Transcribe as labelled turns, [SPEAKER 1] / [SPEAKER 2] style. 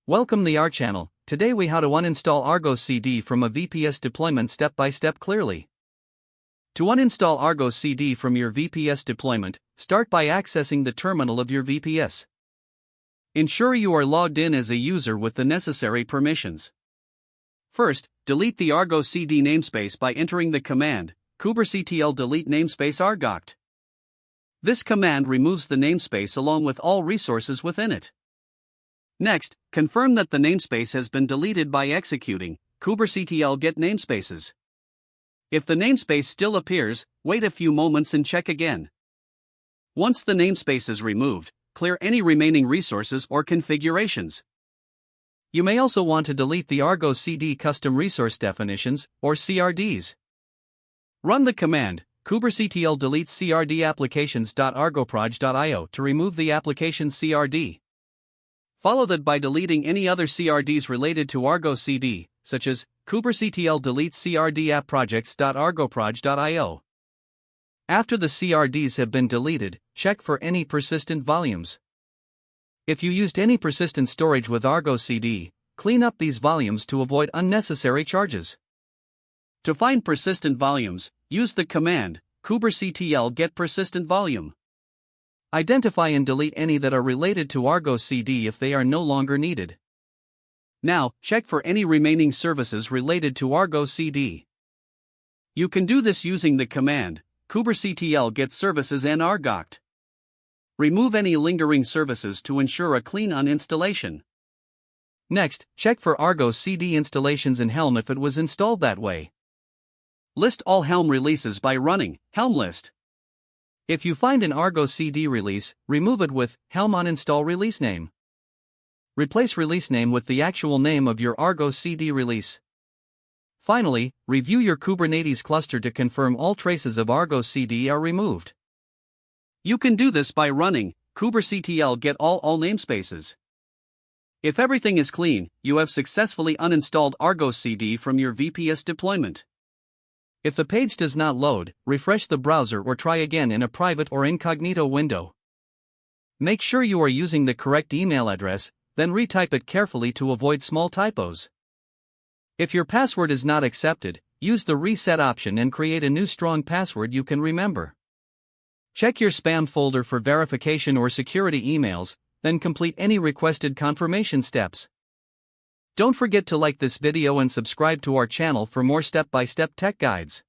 [SPEAKER 1] Welcome to our channel. Today we how to uninstall Argo CD from a VPS deployment step by step clearly. To uninstall Argo CD from your VPS deployment, start by accessing the terminal of your VPS. Ensure you are logged in as a user with the necessary permissions. First, delete the Argo CD namespace by entering the command kubectl delete namespace argoct. This command removes the namespace along with all resources within it. Next, confirm that the namespace has been deleted by executing kubectl get namespaces. If the namespace still appears, wait a few moments and check again. Once the namespace is removed, clear any remaining resources or configurations. You may also want to delete the Argo CD custom resource definitions, or CRDs. Run the command kubectl delete crd applications.argoproj.io to remove the application CRD. Follow that by deleting any other CRDs related to Argo CD, such as kubectl delete crd app projects.argoproj.io. After the CRDs have been deleted, check for any persistent volumes. If you used any persistent storage with Argo CD, clean up these volumes to avoid unnecessary charges. To find persistent volumes, use the command kubectl get persistent volume. Identify and delete any that are related to Argo CD if they are no longer needed. Now, check for any remaining services related to Argo CD. You can do this using the command kubectl get services and argoct. Remove any lingering services to ensure a clean uninstallation. Next, check for Argo CD installations in Helm if it was installed that way. List all Helm releases by running Helm list. If you find an Argo CD release, remove it with Helm uninstall release name. Replace release name with the actual name of your Argo CD release. Finally, review your Kubernetes cluster to confirm all traces of Argo CD are removed. You can do this by running kubectl get all namespaces. If everything is clean, you have successfully uninstalled Argo CD from your VPS deployment. If the page does not load, refresh the browser or try again in a private or incognito window. Make sure you are using the correct email address, then retype it carefully to avoid small typos. If your password is not accepted, use the reset option and create a new strong password you can remember. Check your spam folder for verification or security emails, then complete any requested confirmation steps. Don't forget to like this video and subscribe to our channel for more step-by-step tech guides.